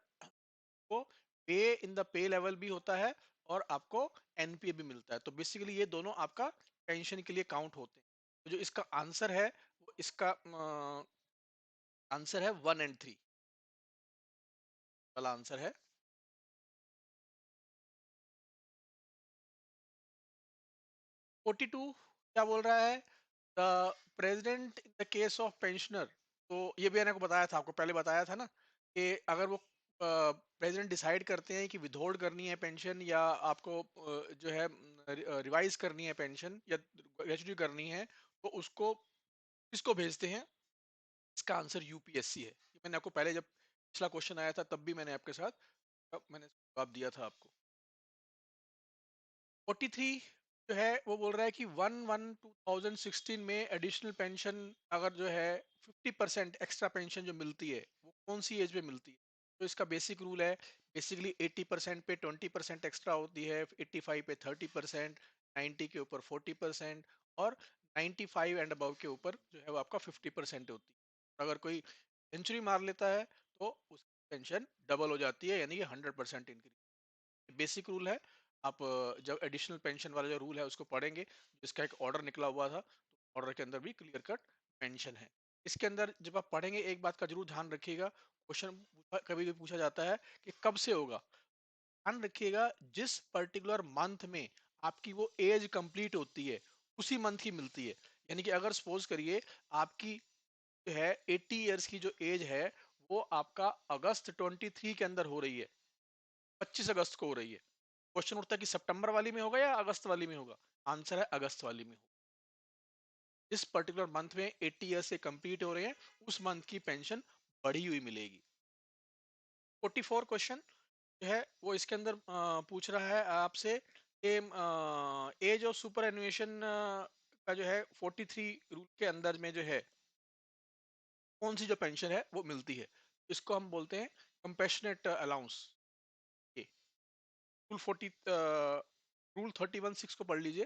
वो पे इन द पे लेवल भी होता है और आपको एनपीए भी मिलता है। तो बेसिकली ये दोनों आपका पेंशन के लिए काउंट होते हैं। तो जो इसका आंसर है वो इसका आंसर है 1 एंड 3 वाला आंसर है। 42 क्या बोल रहा है, the president in the case of pensioner. तो ये भी मैंने को बताया था, आपको पहले बताया था ना कि अगर वो प्रेसिडेंट डिसाइड करते हैं कि विथहोल्ड करनी है पेंशन या आपको जो है रिवाइज करनी है पेंशन या ग्रेचुटी करनी है, तो उसको किसको भेजते हैं। इसका आंसर यूपीएससी है। ये मैंने आपको पहले जब पिछला क्वेश्चन आया था तब भी मैंने आपके साथ मैंने जवाब दिया था आपको। 43 जो है वो बोल रहा है कि 1/1/2016 में एडिशनल पेंशन अगर जो है 50% एक्स्ट्रा पेंशन जो मिलती है वो कौन सी एज पे मिलती है। तो इसका बेसिक रूल है, बेसिकली 80% पे 20% एक्स्ट्रा होती है, 85 पे 30%, 90 के ऊपर 40% और 95 एंड अबव के ऊपर जो है वो आपका 50% होती है। अगर कोई सेंचुरी मार लेता है तो उसकी पेंशन डबल हो जाती है, यानी कि 100% इंक्रीज। बेसिक रूल है। आप जब एडिशनल पेंशन वाला जो रूल है उसको पढ़ेंगे, जिसका एक ऑर्डर निकला हुआ था, तो ऑर्डर के अंदर भी क्लियर कट मेंशन है। इसके अंदर जब आप पढ़ेंगे एक बात का जरूर ध्यान रखिएगा, क्वेश्चन कभी कभी पूछा जाता है कि कब से होगा। ध्यान रखिएगा जिस पर्टिकुलर मंथ में आपकी वो एज कंप्लीट होती है उसी मंथ की मिलती है। यानी कि अगर सपोज करिए आपकी जो है 80 इयर्स की जो एज है वो आपका अगस्त 23 के अंदर हो रही है, 25 अगस्त को हो रही है, क्वेश्चन उठता है कि सितंबर वाली में होगा या अगस्त वाली में होगा। आंसर है अगस्त वाली में होगा। जिस पर्टिकुलर मंथ में 80 ईयर से कंप्लीट हो रहे हैं उस मंथ की पेंशन बढ़ी हुई मिलेगी। 44 क्वेश्चन जो है वो इसके अंदर पूछ रहा है आपसे कि एज ऑफ सुपर एनुएशन का जो है 43 रूल के अंदर में जो है कौन सी जो पेंशन है वो मिलती है। इसको हम बोलते हैं कंपेशनेट अलाउंस। रूल 40 रूल 31(6) को पढ़ लीजिए,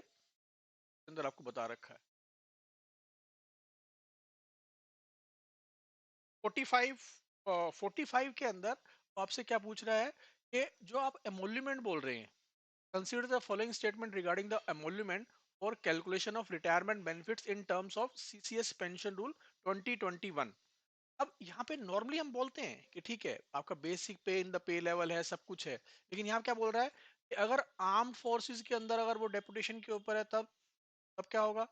अंदर आपको बता रखा है। 45 45 के अंदर आपसे क्या पूछ रहा है कि जो आप एमोल्यूमेंट बोल रहे हैं, consider the following statement regarding the emolument और calculation of retirement benefits in terms of CCS pension rule 2021। अब यहाँ पे नॉर्मली हम बोलते हैं कि ठीक है आपका बेसिक पे इन द पे लेवल है, सब कुछ है, लेकिन यहाँ क्या बोल रहा है कि अगर आर्म फोर्सेस के अंदर अगर वो डेपुटेशन के ऊपर है तब तब क्या होगा।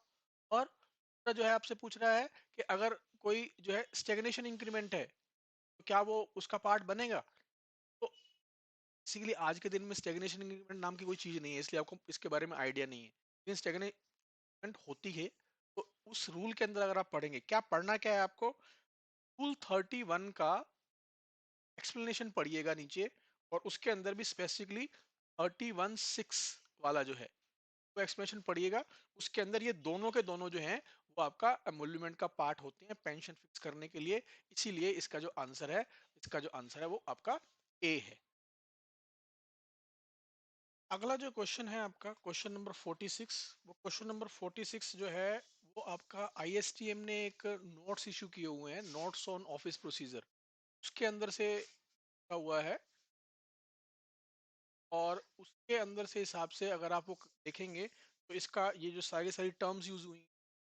और दूसरा जो है आपसे पूछ रहा है कि अगर कोई जो है स्टेगनेशन इंक्रीमेंट है तो क्या वो उसका पार्ट बनेगा। तो बेसिकली आज के दिन में स्टेगनेशन इंक्रीमेंट नाम की कोई चीज नहीं है, इसलिए आपको इसके बारे में आइडिया नहीं है, लेकिन स्टेगनेशन होती है। तो उस रूल के अंदर अगर आप पढ़ेंगे, क्या पढ़ना क्या है आपको, रूल 31 का एक्सप्लेनेशन पढ़िएगा नीचे, और उसके अंदर भी स्पेसिफिकली 31(6) वाला जो है वो एक्सप्लेनेशन पढ़िएगा। उसके अंदर ये दोनों के दोनों जो हैं वो आपका एमोल्यूमेंट का पार्ट होते हैं पेंशन फिक्स करने के लिए। इसीलिए इसका जो आंसर है, इसका जो आंसर है वो आपका ए है। अगला जो क्वेश्चन है आपका क्वेश्चन नंबर 46। वो क्वेश्चन नंबर 46 जो है वो आपका आईएसटीएम ने एक नोट्स इशू किए हुए हैं, नोट्स ऑन ऑफिस प्रोसीजर, उसके अंदर से लिखा हुआ है। और उसके अंदर से हिसाब से अगर आप वो देखेंगे तो इसका ये जो सारी सारी टर्म्स यूज हुई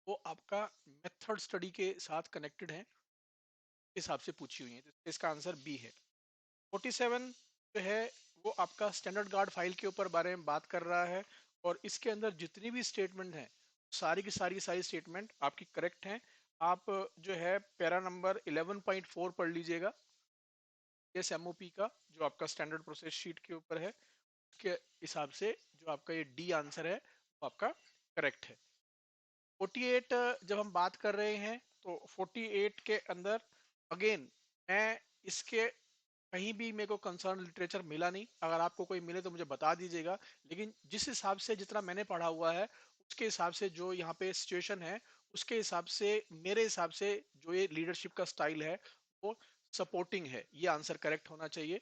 वो आपका मेथड स्टडी के साथ कनेक्टेड है, इस हिसाब से पूछी हुई है, तो इसका आंसर बी है। 47 जो है वो आपका स्टैंडर्ड गार्ड फाइल के ऊपर बारे में बात कर रहा है, और इसके अंदर जितनी भी स्टेटमेंट हैं सारी की सारी स्टेटमेंट आपकी करेक्ट हैं। आप जो है पैरा नंबर 11.4 पढ़ लीजिएगा एस एमओपी का, जो आपका स्टैंडर्ड प्रोसेस शीट के ऊपर है, के हिसाब से जो आपका ये डी आंसर है वो आपका करेक्ट है। 48 जब हम बात कर रहे हैं तो 48 के अंदर अगेन मैं इसके कहीं भी मेरे को कंसर्न लिटरेचर मिला नहीं, अगर आपको कोई मिले तो मुझे बता दीजिएगा, लेकिन जिस हिसाब से जितना मैंने पढ़ा हुआ है उसके हिसाब से जो यहाँ पे सिचुएशन है उसके हिसाब से मेरे हिसाब से जो ये लीडरशिप का स्टाइल है वो सपोर्टिंग है, ये आंसर करेक्ट होना चाहिए।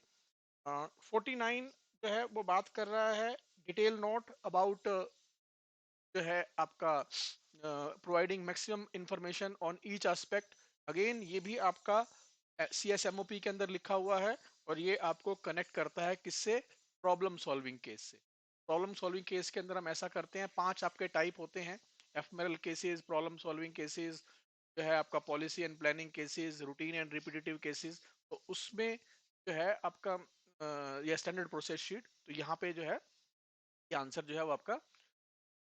49 जो है वो बात कर रहा है डिटेल नोट अबाउट जो है आपका providing maximum information on each aspect. Again ये भी आपका CSMOP के अंदर लिखा हुआ है, और ये आपको कनेक्ट करता है किससे, प्रॉब्लम सॉल्विंग केस से। प्रॉब्लम सॉल्विंग केस के अंदर हम ऐसा करते हैं, 5 आपके टाइप होते हैं, एफमेरल केसेस, प्रॉब्लम सॉल्विंग केसेस, जो है आपका policy and planning cases, routine and repetitive cases. तो उसमें जो है आपका ये स्टैंडर्ड प्रोसेस शीट, तो यहाँ पे जो है ये आंसर जो है वो आपका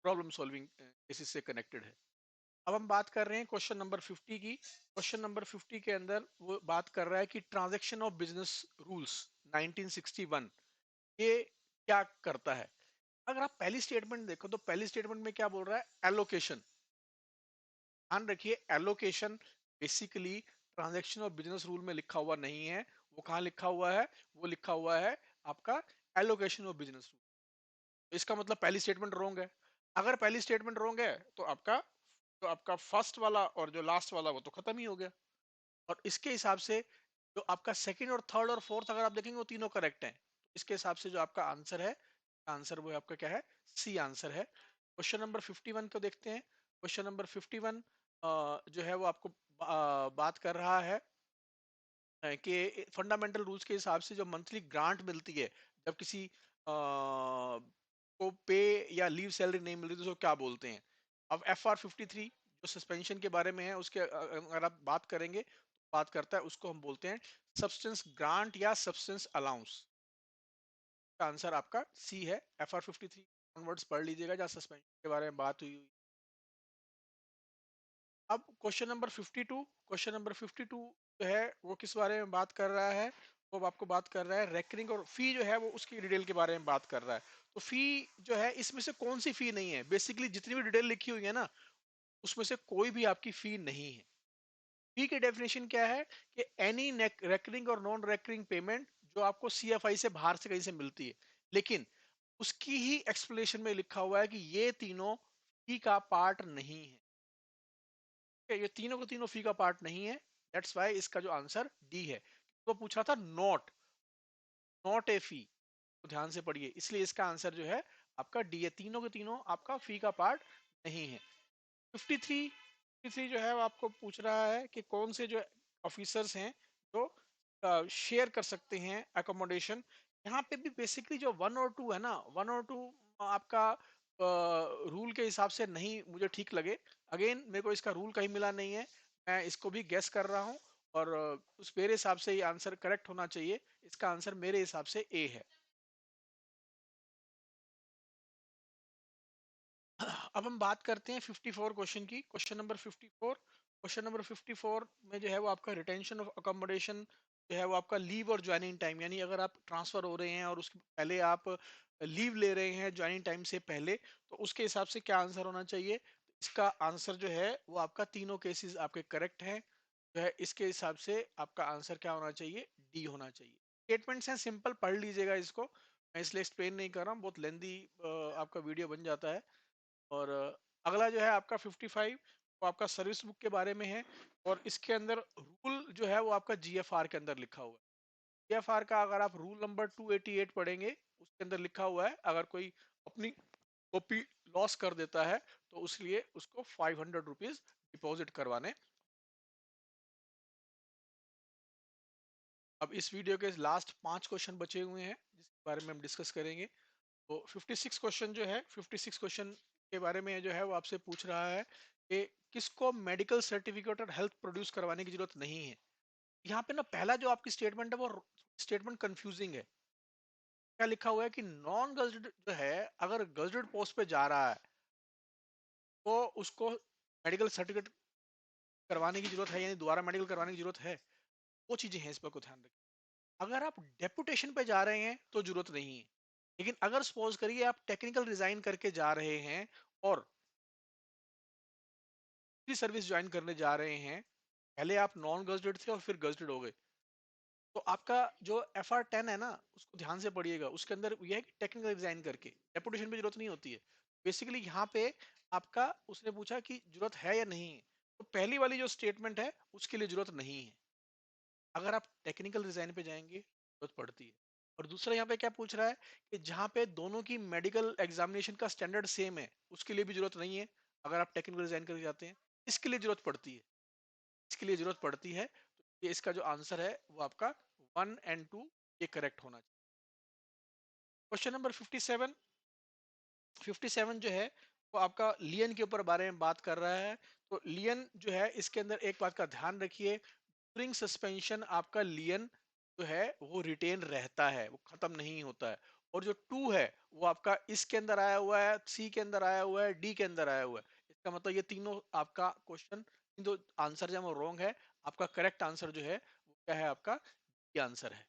प्रॉब्लम सॉल्विंग केसेस से कनेक्टेड है। अब हम बात कर रहे हैं क्वेश्चन नंबर 50 की। क्वेश्चन नंबर 50 के अंदर वो बात कर रहा है कि ट्रांजैक्शन ऑफ बिजनेस रूल्स 1961 ये क्या करता है। अगर आप पहली स्टेटमेंट देखो तो पहली स्टेटमेंट में क्या बोल रहा है, एलोकेशन। ध्यान रखिए allocation basically transaction of business rule में लिखा हुआ नहीं है। वो कहाँ लिखा हुआ है, वो लिखा हुआ है आपका एलोकेशन ऑफ बिजनेस रूल। इसका मतलब पहली स्टेटमेंट रोंग है। अगर पहली स्टेटमेंट रोंग है तो आपका फर्स्ट वाला और जो लास्ट वाला वो तो खत्म ही हो गया। और इसके हिसाब से जो आपका सेकंड और थर्ड और फोर्थ अगर आप देखेंगे वो तीनों करेक्ट हैं। इसके हिसाब से जो आपका आंसर है, आंसर वो आपका क्या है, सी आंसर है। क्वेश्चन नंबर 51 को देखते हैं। क्वेश्चन नंबर 51 जो है वो आपको बात कर रहा है कि फंडामेंटल रूल्स के हिसाब से जो मंथली ग्रांट मिलती है जब किसी को पे या लीव सैलरी नहीं मिल रही तो उसको क्या बोलते हैं? अब FR 53 जो सस्पेंशन के बारे में है उसके अगर आप बात करेंगे तो बात करता है, उसको हम बोलते हैं सब्सटेंस ग्रांट या सब्सटेंस अलाउंस। का आंसर आपका सी है। FR 53 ऑनवर्ड्स पढ़ लीजिएगा जहाँ सस्पेंशन के बारे में बात हुई हुई। अब क्वेश्चन नंबर 52 जो है वो किस बारे में बात कर रहा है? वो अब आपको बात कर रहा है रेकरिंग और फी जो है वो उसकी डिटेल के बारे में बात कर रहा है। तो फी जो है इसमें से कौन सी फी नहीं है? बेसिकली जितनी भी डिटेल लिखी हुई है ना उसमें से कोई भी आपकी फी नहीं है। फी की डेफिनेशन क्या है कि एनी रेकरिंग और नॉन रेकरिंग पेमेंट जो आपको CFI से बाहर से कहीं से मिलती है, लेकिन उसकी ही एक्सप्लेनेशन में लिखा हुआ है कि ये तीनों फी का पार्ट नहीं है। ये तीनों के तीनों फी का पार्ट नहीं है। दैट्स वाई इसका जो आंसर डी है। तो पूछ रहा था नॉट ए फी, तो ध्यान से पढ़िए, इसलिए इसका आंसर जो है आपका डी है। तीनों के तीनों आपका फी का पार्ट नहीं है। 53 जो है वो आपको पूछ रहा है कि कौन से जो ऑफिसर्स हैं जो शेयर कर सकते हैं अकोमोडेशन। यहाँ पे भी बेसिकली जो 1 और 2 है ना, 1 और 2 आपका रूल के हिसाब से नहीं मुझे ठीक लगे। अगेन मेरे को इसका रूल कहीं मिला नहीं है, मैं इसको भी गेस कर रहा हूँ और उस मेरे हिसाब से ये आंसर करेक्ट होना चाहिए। इसका आंसर मेरे हिसाब से ए है। अब हम बात करते हैं 54 क्वेश्चन की। क्वेश्चन नंबर 54 में जो है वो आपका रिटेंशन ऑफ अकोमोडेशन जो है वो आपका लीव और ज्वाइनिंग टाइम, यानी अगर आप ट्रांसफर हो रहे हैं और उसके पहले आप लीव ले रहे हैं ज्वाइनिंग टाइम से पहले, तो उसके हिसाब से क्या आंसर होना चाहिए? इसका आंसर जो है वो आपका तीनों केसेस आपके करेक्ट हैं। जो है इसके हिसाब से आपका आंसर क्या होना चाहिए? डी होना चाहिए। स्टेटमेंट्स हैं सिंपल, पढ़ लीजिएगा इसको, मैं इसलिए एक्सप्लेन नहीं कर रहा हूँ, बहुत लेंदी आपका वीडियो बन जाता है। और अगला जो है आपका 55 वो आपका सर्विस बुक के बारे में है और इसके अंदर रूल जो है वो आपका GFR के अंदर लिखा हुआ है। GFR का अगर आप रूल नंबर 288 पढ़ेंगे उसके अंदर लिखा हुआ है अगर कोई अपनी कॉपी लॉस कर देता है तो उसलिए उसको 500 रुपीज डिपॉजिट करवाने। अब इस वीडियो के लास्ट 5 क्वेश्चन बचे हुए हैं जिसके बारे में हम डिस्कस करेंगे। तो 56 क्वेश्चन जो है 56 क्वेश्चन के बारे में जो है वो आपसे पूछ रहा है कि किसको मेडिकल सर्टिफिकेट और हेल्थ प्रोड्यूस करवाने की जरूरत नहीं है। यहाँ पे ना पहला जो आपकी स्टेटमेंट है वो स्टेटमेंट कंफ्यूजिंग है। क्या लिखा हुआ है कि नॉन गजटेड जो है अगर गजटेड पोस्ट पे जा रहा है तो उसको मेडिकल सर्टिफिकेट करवाने की जरूरत है, यानी दोबारा मेडिकल करवाने की जरूरत है। वो चीजें हैं, इस पर को ध्यान रखिए। अगर आप डेपुटेशन पे जा रहे हैं तो जरूरत नहीं है, लेकिन अगर सपोज करिए आप टेक्निकल रिजाइन करके जा रहे हैं और सर्विस ज्वाइन करने जा रहे हैं, पहले आप नॉन गजटेड थे और फिर गजटेड हो गए, तो आपका जो FR 10 है ना उसको ध्यान से पढ़िएगा। उसके अंदर यह है कि टेक्निकल रिजाइन करके डेपुटेशन पे जरूरत नहीं होती है। बेसिकली यहाँ पे आपका उसने पूछा कि जरूरत है या नहीं है, तो पहली वाली जो स्टेटमेंट है उसके लिए जरूरत नहीं है। अगर आप टेक्निकल डिजाइन पे जाएंगे जरूरत पड़ती है। और दूसरा यहाँ पे क्या पूछ रहा है कि जहाँ पे दोनों की मेडिकल एग्जामिनेशन का स्टैंडर्ड सेम है उसके लिए भी जरूरत नहीं है। अगर आप टेक्निकल डिजाइन करके जाते हैं इसके लिए जरूरत पड़ती है, इसके लिए जरूरत पड़ती है। तो ये इसका जो आंसर है वो आपका 1 और 2 ये करेक्ट होना चाहिए। क्वेश्चन नंबर 57 जो है वो आपका लियन के ऊपर बारे में बात कर रहा है। तो लियन जो है इसके अंदर एक बात का ध्यान रखिए, ड्यूरिंग सस्पेंशन आपका लियन जो है वो रिटेन रहता है, वो खत्म नहीं होता है। और जो 2 है वो आपका इसके अंदर आया हुआ है, सी के अंदर आया हुआ है, डी के अंदर आया हुआ है। इसका मतलब ये तीनों आपका क्वेश्चन, इन दो आंसर जो है वो रॉन्ग है। आपका करेक्ट आंसर जो है वो क्या है? आपका ये आंसर है।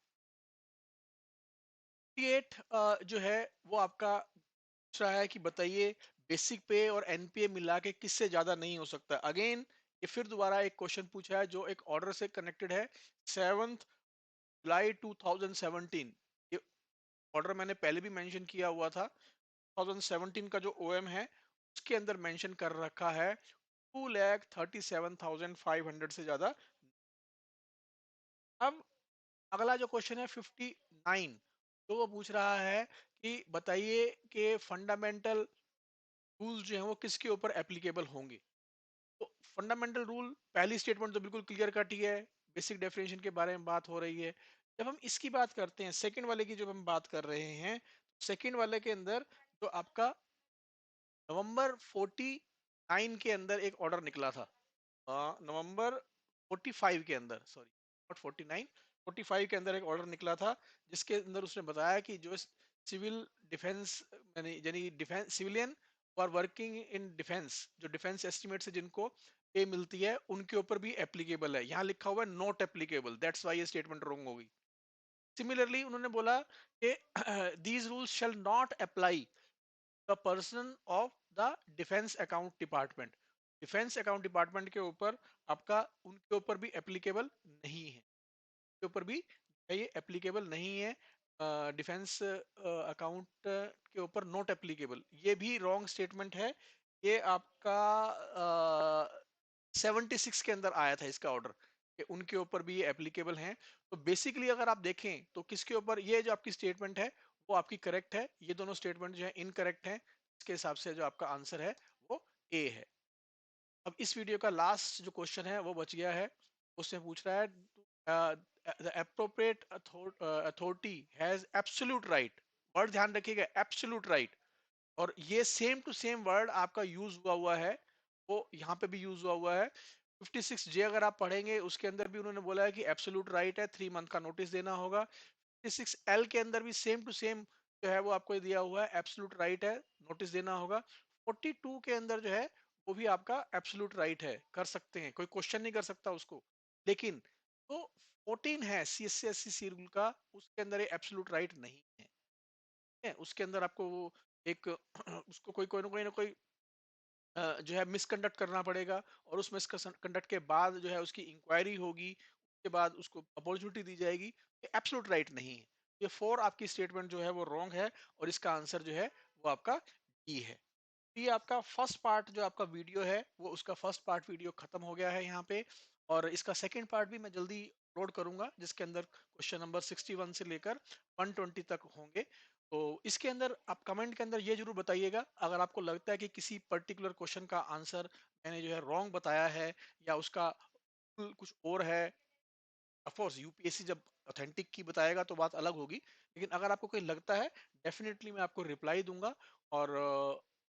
58 जो है वो आपका पूछ रहा है कि बताइए बेसिक पे और एनपीए मिला के किससे ज्यादा नहीं हो सकता। अगेन ये फिर दोबारा एक क्वेश्चन पूछा है जो एक ऑर्डर से कनेक्टेड है। 7 जुलाई 2017, ये ऑर्डर मैंने पहले भी मेंशन किया हुआ था। 2017 का जो ओएम है उसके अंदर मेंशन कर रखा है 2,37,500 से ज्यादा। अब अगला जो क्वेश्चन है 59, तो वो पूछ रहा है कि बताइए कि फंडामेंटल रूल्स जो हैं वो किसके ऊपर एप्लीकेबल होंगे। तो फंडामेंटल रूल पहली स्टेटमेंट तो बिल्कुल क्लियर कट ही है, बेसिक डेफिनेशन के बारे में बात हो रही है। जब हम इसकी बात करते हैं सेकंड वाले की जब हम बात कर रहे हैं, सेकंड वाले के अंदर जो आपका नवंबर 49 के अंदर एक ऑर्डर निकला था, नवंबर 45 के अंदर, सॉरी नॉट 49, 45 के अंदर एक ऑर्डर निकला था, जिसके अंदर उसने बताया कि जो सिविल डिफेंस यानी यानी डिफेंस सिविलियन और वर्किंग इन डिफेंस, जो डिफेंस एस्टिमेट से जिनको पे मिलती है उनके ऊपर भी एप्लीकेबल है। यहाँ लिखा हुआ है नॉट एप्लीकेबल, दैट्स वाई ये स्टेटमेंट रॉन्ग होगी। सिमिलरली उन्होंने बोला कि these rules shall not apply the person of the defence account department. Defence account department के ऊपर आपका उनके ऊपर भी एप्लीकेबल नहीं है, के ऊपर भी ये एप्लीकेबल नहीं है। डिफेंस अकाउंट के ऊपर नॉट एप्लीकेबल, ये भी रॉन्ग स्टेटमेंट है। ये आपका 76 के अंदर आया था इसका ऑर्डर कि उनके ऊपर भी ये एप्लीकेबल हैं। तो बेसिकली अगर आप देखें तो किसके ऊपर ये जो आपकी स्टेटमेंट है वो आपकी करेक्ट है, ये दोनों स्टेटमेंट जो है इनकरेक्ट हैं। इसके हिसाब से जो आपका आंसर है वो ए है। अब इस वीडियो का लास्ट जो क्वेश्चन है वो बच गया है। उसमें पूछ रहा है the appropriate authority has absolute right, word ध्यान रखिएगा एब्सोल्यूट राइट, और ये सेम टू सेम वर्ड आपका यूज हुआ हुआ है, वो यहाँ पे भी यूज हुआ हुआ है। 56J अगर आप पढ़ेंगे उसके अंदर भी उन्होंने बोला है कि एब्सोल्यूट राइट है, 3 मंथ का नोटिस देना होगा। 56L के अंदर भी सेम टू सेम जो है वो आपको दिया हुआ है, एब्सोल्यूट राइट है, नोटिस देना होगा। 42 के अंदर जो है वो भी आपका एब्सोल्यूट राइट है, कर सकते हैं, कोई क्वेश्चन नहीं कर सकता उसको। लेकिन तो 14 है CSC रूल का, उसके अंदर ये एब्सोल्यूट राइट नहीं है। ठीक है, उसके अंदर आपको वो एक उसको कोई कोई ना कोई जो है मिसकंडक्ट करना पड़ेगा, और उस मिसकंडक्ट के बाद जो है उसकी इंक्वायरी होगी, उसके बाद उसको अपॉर्चुनिटी दी जाएगी। ये एब्सोल्यूट राइट नहीं है। ये 4 आपकी स्टेटमेंट जो है वो रॉन्ग है, और इसका आंसर जो है वो आपका डी है। तो ये आपका फर्स्ट पार्ट जो आपका वीडियो है वो उसका फर्स्ट पार्ट वीडियो खत्म हो गया है यहाँ पे, और इसका सेकंड पार्ट भी मैं जल्दी अपलोड करूंगा, जिसके अंदर क्वेश्चन नंबर 61 से लेकर 120 तक होंगे। तो इसके अंदर आप कमेंट के अंदर ये जरूर बताइएगा अगर आपको लगता है कि किसी पर्टिकुलर क्वेश्चन का आंसर मैंने जो है रॉन्ग बताया है, या उसका कुछ और है। ऑफ कोर्स यूपीएससी जब ऑथेंटिक की बताएगा तो बात अलग होगी, लेकिन अगर आपको कोई लगता है डेफिनेटली मैं आपको रिप्लाई दूंगा। और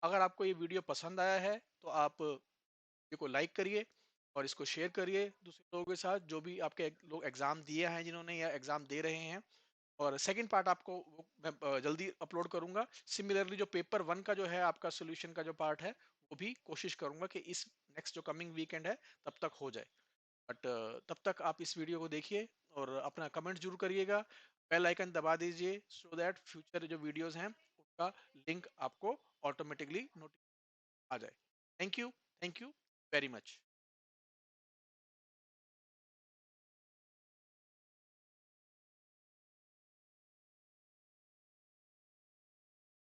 अगर आपको ये वीडियो पसंद आया है तो आप वीडियो को लाइक करिए और इसको शेयर करिए दूसरे लोगों के साथ, जो भी आपके लोग एग्जाम दिए हैं, जिन्होंने या एग्जाम दे रहे हैं। और सेकंड पार्ट आपको मैं जल्दी अपलोड करूंगा। सिमिलरली जो पेपर 1 का जो है आपका सोल्यूशन का जो पार्ट है वो भी कोशिश करूंगा कि इस नेक्स्ट जो कमिंग वीकेंड है तब तक हो जाए। बट तब तक आप इस वीडियो को देखिए और अपना कमेंट जरूर करिएगा, बेल आइकन दबा दीजिए सो दैट फ्यूचर जो वीडियोस हैं उनका लिंक आपको ऑटोमेटिकली नोटिफिकेशन आ जाए। Thank you, thank you very much.